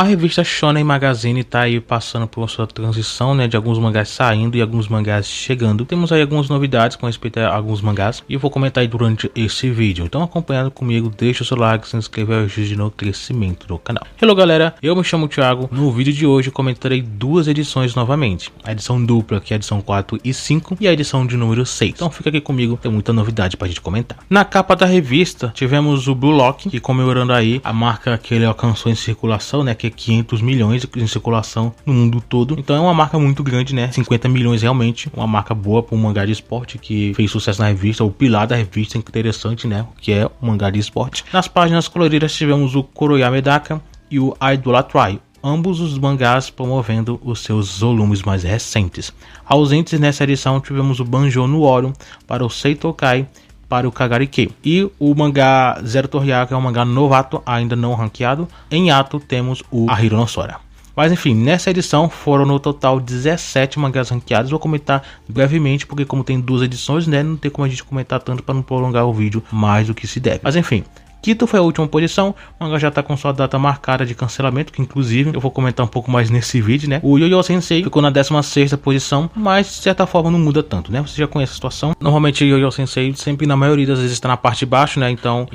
A revista Shonen Magazine tá aí passando por sua transição, né, de alguns mangás saindo e alguns mangás chegando. Temos aí algumas novidades com respeito a alguns mangás e eu vou comentar aí durante esse vídeo. Então, acompanhando comigo, deixa o seu like, se inscreve e ajude no crescimento do canal. Hello galera, eu me chamo Thiago. No vídeo de hoje eu comentarei duas edições novamente. A edição dupla, que é a edição 4 e 5, e a edição de número 6. Então fica aqui comigo, tem muita novidade pra gente comentar. Na capa da revista, tivemos o Blue Lock, que comemorando aí a marca que ele alcançou em circulação, né, que é 500 milhões em circulação no mundo todo. Então é uma marca muito grande, né, 50 milhões realmente, uma marca boa para um mangá de esporte que fez sucesso na revista, o pilar da revista, interessante, né, que é um mangá de esporte. Nas páginas coloridas tivemos o Kuroya Medaka e o Idolatry, ambos os mangás promovendo os seus volumes mais recentes. Ausentes nessa edição tivemos o Banjo no Oro para o Seitokai, para o Kagarike, e o mangá Zero Torriaka é um mangá novato, ainda não ranqueado. Em ato temos o Ahiro no Sora. Mas enfim, nessa edição foram no total 17 mangás ranqueados. Vou comentar brevemente, porque como tem duas edições, né, não tem como a gente comentar tanto para não prolongar o vídeo mais do que se deve. Mas enfim, Kito foi a última posição, o mangá já está com sua data marcada de cancelamento, que inclusive eu vou comentar um pouco mais nesse vídeo, né? O Yo-Yo Sensei ficou na 16ª posição, mas de certa forma não muda tanto, né? Você já conhece a situação. Normalmente o Yo-Yo Sensei sempre, na maioria das vezes, está na parte de baixo, né? Então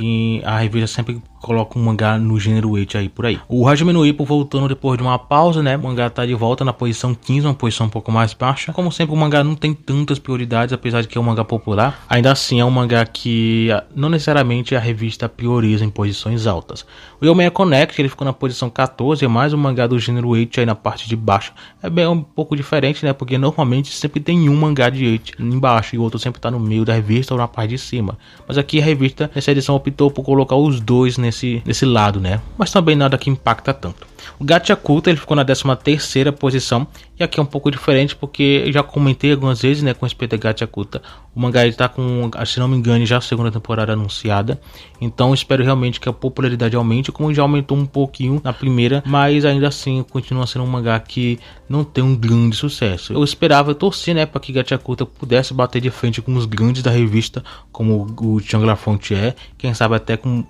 a revista sempre coloca um mangá no gênero 8 aí por aí. O Hajime no Ippo voltando depois de uma pausa, né? O mangá tá de volta na posição 15, uma posição um pouco mais baixa. Como sempre, o mangá não tem tantas prioridades, apesar de que é um mangá popular. Ainda assim, é um mangá que não necessariamente a revista prioriza em posições altas. O Yomeya Connect, ele ficou na posição 14, é mais um mangá do gênero 8 aí na parte de baixo. É bem um pouco diferente, né? Porque normalmente sempre tem um mangá de 8 embaixo e o outro sempre tá no meio da revista ou na parte de cima. Mas aqui a revista, nessa edição, optou por colocar os dois nesse lado, né? Mas também nada que impacta tanto. O Gachakuta, ele ficou na 13ª posição, e aqui é um pouco diferente porque eu já comentei algumas vezes, né, com respeito a Gachakuta. O mangá ele tá com, se não me engano, já a segunda temporada anunciada, então espero realmente que a popularidade aumente, como já aumentou um pouquinho na primeira, mas ainda assim continua sendo um mangá que não tem um grande sucesso. Eu esperava, eu torci, né, para que Gachakuta pudesse bater de frente com os grandes da revista, como o Changla Frontier, quem sabe até com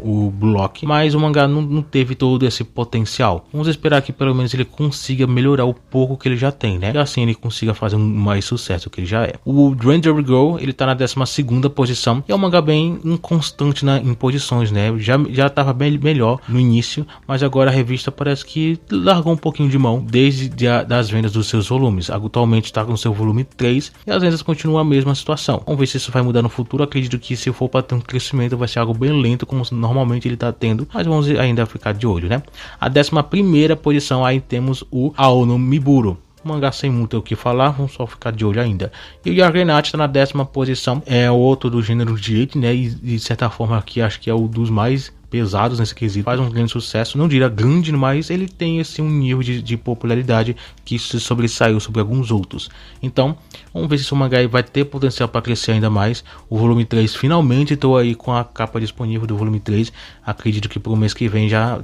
o Block, mas o mangá não teve todo esse potencial. Vamos esperar que pelo menos ele consiga melhorar o pouco que ele já tem, né? E assim ele consiga fazer mais sucesso que ele já é. O Ranger Girl, ele tá na 12ª posição, e é um mangá bem inconstante em posições, né? Já tava bem melhor no início, mas agora a revista parece que largou um pouquinho de mão desde das vendas dos seus volumes. Atualmente está com seu volume 3 e as vendas continuam a mesma situação. Vamos ver se isso vai mudar no futuro. Acredito que se for para ter um crescimento vai ser algo bem lento, como normalmente ele tá tendo, mas vamos ainda ficar de olho, né? A 11ª posição aí temos o Aono Miburo. Mangá sem muito o que falar, vamos só ficar de olho ainda. E o Yargenat está na 10ª posição, é outro do gênero de 8, né? E de certa forma aqui acho que é o dos mais pesados nesse quesito, faz um grande sucesso, não diria grande, mas ele tem assim um nível de popularidade que se sobressaiu sobre alguns outros. Então, vamos ver se o mangá vai ter potencial para crescer ainda mais. O volume 3 finalmente estou aí com a capa disponível do volume 3. Acredito que pro mês que vem já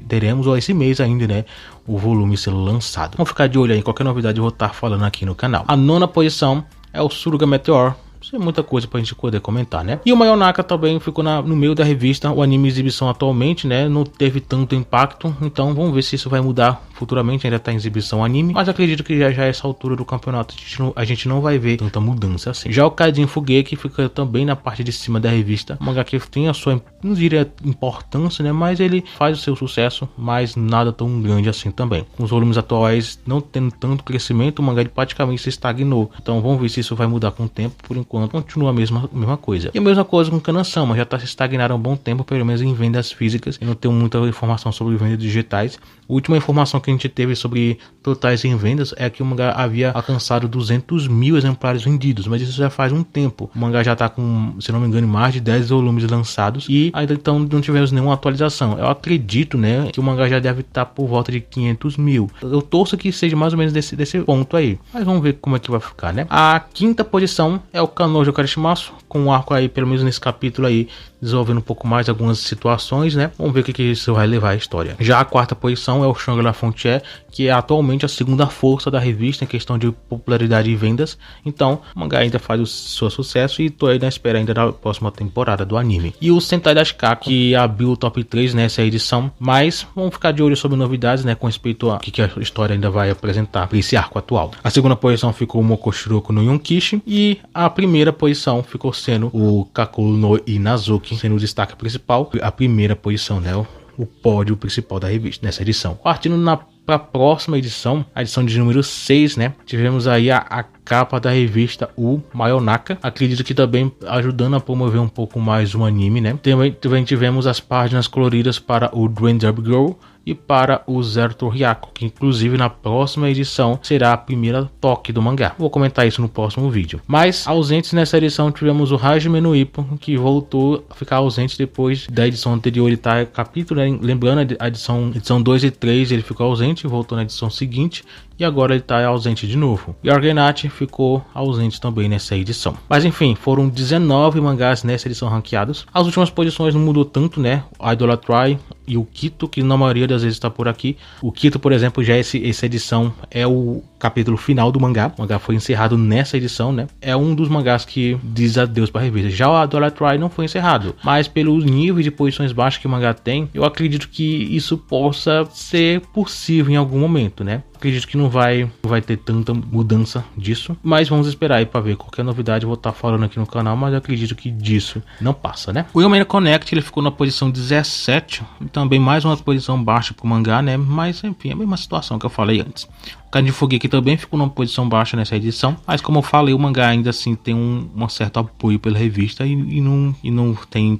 teremos, ou esse mês ainda, né, o volume ser lançado. Vamos ficar de olho aí, qualquer novidade eu vou estar falando aqui no canal. A 9ª posição é o Suruga Meteor. Isso é muita coisa pra gente poder comentar, né? E o Mayonaka também ficou no meio da revista. O anime exibição atualmente, né, não teve tanto impacto, então vamos ver se isso vai mudar futuramente. Ainda tá em exibição anime, mas acredito que já essa altura do campeonato a gente não vai ver tanta mudança assim. Já o Kaijin Fugeki fica também na parte de cima da revista. O mangá que tem a sua, não diria importância, né, mas ele faz o seu sucesso, mas nada tão grande assim também. Com os volumes atuais não tendo tanto crescimento, o mangá praticamente se estagnou. Então vamos ver se isso vai mudar com o tempo. Por enquanto continua a mesma coisa. E a mesma coisa com Kanan-sama, já está se estagnado há um bom tempo, pelo menos em vendas físicas. Eu não tenho muita informação sobre vendas digitais. A última informação que a gente teve sobre totais em vendas é que o mangá havia alcançado 200 mil exemplares vendidos, mas isso já faz um tempo. O mangá já está com, se não me engano, mais de 10 volumes lançados e ainda então não tivemos nenhuma atualização. Eu acredito, né, que o mangá já deve estar por volta de 500 mil. Eu torço que seja mais ou menos desse ponto aí, mas vamos ver como é que vai ficar, né? A 5ª posição é o Kanojo Karishimasu, com um arco aí, pelo menos nesse capítulo aí, desenvolvendo um pouco mais algumas situações, né? Vamos ver o que isso vai levar a história. Já a quarta posição é o Shangri-La Frontier, que é atualmente a segunda força da revista em questão de popularidade e vendas. Então, o mangá ainda faz o seu sucesso e tô aí na espera ainda da próxima temporada do anime. E o Sentai da Shikaku, que abriu o top 3 nessa edição, mas vamos ficar de olho sobre novidades, né, com respeito a que a história ainda vai apresentar para esse arco atual. A segunda posição ficou o Mokoshiroko no Yonkishi e a primeira posição ficou sendo o Kakuro no Inazuki, sendo o destaque principal, a primeira posição, né, o pódio principal da revista nessa edição. Partindo para a próxima edição, a edição de número 6, né, tivemos aí a capa da revista o Mayonaka, acredito que também ajudando a promover um pouco mais o anime, né. Também tivemos as páginas coloridas para o Dream Job Girl e para o Zero to Hyako, que inclusive na próxima edição será a primeira toque do mangá. Vou comentar isso no próximo vídeo. Mas ausentes nessa edição tivemos o Hajime no Ippo, que voltou a ficar ausente depois da edição anterior. Ele tá capítulo, né? Lembrando, a edição 2 e 3 ele ficou ausente, voltou na edição seguinte e agora ele tá ausente de novo. E Orgenat ficou ausente também nessa edição. Mas enfim, foram 19 mangás nessa edição ranqueados. As últimas posições não mudou tanto, né? O Idolatry e o Kito, que na maioria das vezes está por aqui. O Kito, por exemplo, já essa edição é o capítulo final do mangá. O mangá foi encerrado nessa edição, né? É um dos mangás que diz adeus para a revista. Já o Idolatry não foi encerrado, mas pelo nível de posições baixas que o mangá tem, eu acredito que isso possa ser possível em algum momento, né? Acredito que não vai ter tanta mudança disso, mas vamos esperar aí para ver. Qualquer novidade eu vou estar falando aqui no canal, mas eu acredito que disso não passa, né? O Yomena Connect ele ficou na posição 17, também mais uma posição baixa para o mangá, né? Mas enfim, é a mesma situação que eu falei antes. O Kanji Fugeki também ficou numa posição baixa nessa edição, mas como eu falei, o mangá ainda assim tem um certo apoio pela revista e não tem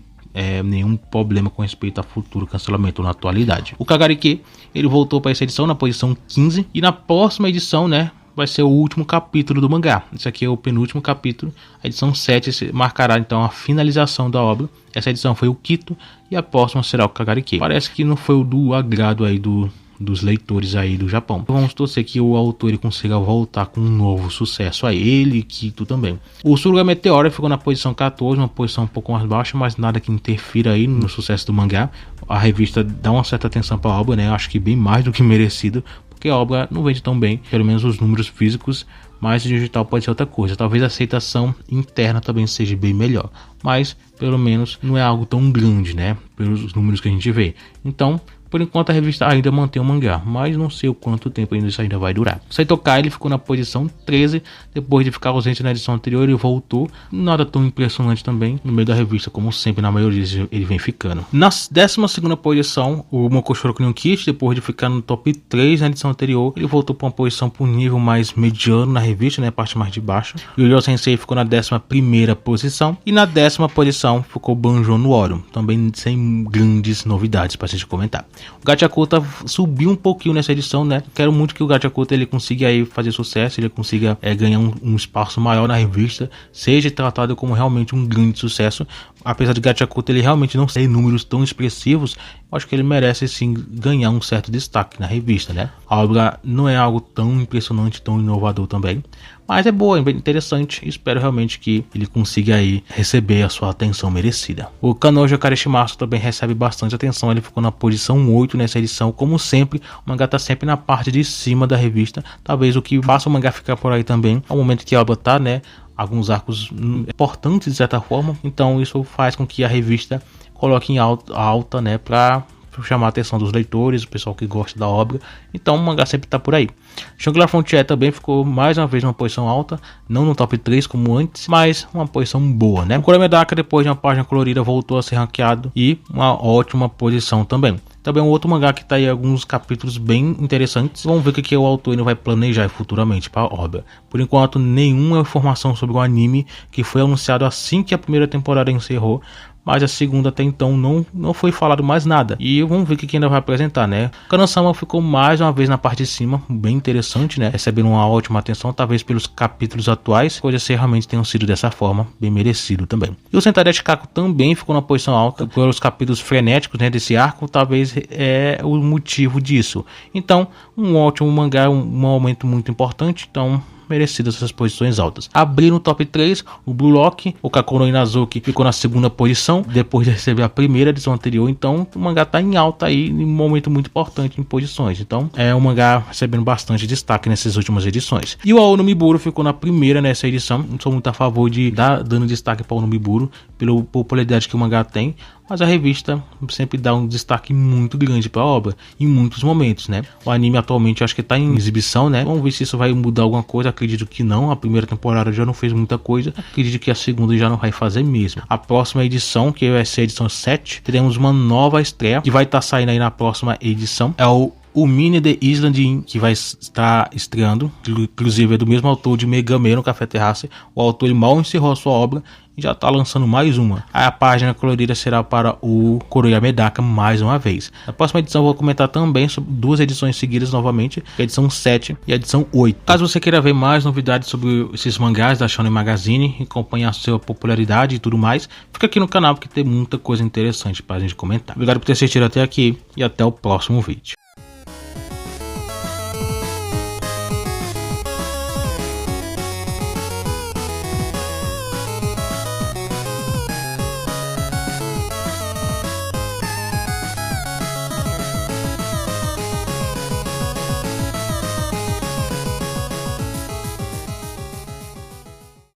nenhum problema com respeito a futuro cancelamento na atualidade. O Kagariki ele voltou para essa edição na posição 15 e na próxima edição, né, vai ser o último capítulo do mangá. Esse aqui é o penúltimo capítulo. A edição 7 marcará então a finalização da obra. Essa edição foi o Kito e a próxima será o Kagariki. Parece que não foi o do agrado aí dos leitores aí do Japão. Vamos torcer que o autor ele consiga voltar com um novo sucesso a ele e Kito também. O Suruga Meteora ficou na posição 14, uma posição um pouco mais baixa, mas nada que interfira aí no sucesso do mangá. A revista dá uma certa atenção para a obra, né? Acho que bem mais do que merecido, porque a obra não vende tão bem, pelo menos os números físicos, mas o digital pode ser outra coisa. Talvez a aceitação interna também seja bem melhor, mas pelo menos não é algo tão grande, né? Pelos números que a gente vê. Então, por enquanto a revista ainda mantém o mangá, mas não sei o quanto tempo isso ainda vai durar. Saito Kai ele ficou na posição 13, depois de ficar ausente na edição anterior ele voltou, nada tão impressionante também, no meio da revista, como sempre na maioria ele vem ficando. Na 12ª posição, o Mokoshiroko no Yonkishi, depois de ficar no top 3 na edição anterior, ele voltou para uma posição para um nível mais mediano na revista, né, parte mais de baixo. E o Yo Sensei ficou na 11ª posição, e na 10ª posição ficou Banjo no Oro, também sem grandes novidades para a gente comentar. O Gachakuta subiu um pouquinho nessa edição, né? Quero muito que o Gachakuta ele consiga aí fazer sucesso, ele consiga ganhar um espaço maior na revista, seja tratado como realmente um grande sucesso. Apesar de Gachakuta ele realmente não ter números tão expressivos, eu acho que ele merece sim ganhar um certo destaque na revista, né? A obra não é algo tão impressionante, tão inovador também, mas é boa, é bem interessante. Espero realmente que ele consiga aí receber a sua atenção merecida. O Kanojo Karishimasu também recebe bastante atenção, ele ficou na posição 8 nessa edição. Como sempre, o mangá tá sempre na parte de cima da revista. Talvez o que faça o mangá ficar por aí também, ao momento que a obra tá, né, alguns arcos importantes de certa forma, então isso faz com que a revista coloque em alta, né, para chamar a atenção dos leitores, o pessoal que gosta da obra. Então o mangá sempre tá por aí. Shangri-La Frontier também ficou mais uma vez numa posição alta, não no top 3 como antes, mas uma posição boa, né? O Kura Medaka, depois de uma página colorida, voltou a ser ranqueado e uma ótima posição também. Também um outro mangá que tá aí alguns capítulos bem interessantes. Vamos ver o que o autor ainda vai planejar futuramente para a obra. Por enquanto, nenhuma informação sobre o anime, que foi anunciado assim que a primeira temporada encerrou, mas a segunda até então não foi falado mais nada. E vamos ver o que ainda vai apresentar, né? Kana-sama ficou mais uma vez na parte de cima, bem interessante, né? Recebendo uma ótima atenção, talvez pelos capítulos atuais, coisas que realmente tenham sido dessa forma, bem merecido também. E o Sentai Shikaku também ficou na posição alta, pelos capítulos frenéticos, né, desse arco, talvez é o motivo disso. Então, um ótimo mangá, um momento muito importante, então merecidas essas posições altas. Abrindo o top 3, o Blue Lock, o Kakuno Inazuki ficou na segunda posição, depois de receber a primeira edição anterior. Então o mangá tá em alta aí, em um momento muito importante em posições. Então é um mangá recebendo bastante destaque nessas últimas edições. E o Aono Miburo ficou na primeira nessa edição. Não sou muito a favor de dando destaque para o Aono Miburo, pela popularidade que o mangá tem, mas a revista sempre dá um destaque muito grande para a obra, em muitos momentos, né? O anime atualmente eu acho que está em exibição, né? Vamos ver se isso vai mudar alguma coisa. Acredito que não, a primeira temporada já não fez muita coisa, acredito que a segunda já não vai fazer mesmo. A próxima edição, que vai ser a edição 7, teremos uma nova estreia, que vai estar saindo aí na próxima edição, é o Mini The Island Inn, que vai estar estreando, inclusive é do mesmo autor de Megami no Café Terrace. O autor mal encerrou a sua obra e já está lançando mais uma. A página colorida será para o Kuroya Medaka mais uma vez. Na próxima edição eu vou comentar também sobre duas edições seguidas novamente, a edição 7 e a edição 8. Caso você queira ver mais novidades sobre esses mangás da Shonen Magazine e acompanhar sua popularidade e tudo mais, fica aqui no canal porque tem muita coisa interessante para a gente comentar. Obrigado por ter assistido até aqui e até o próximo vídeo.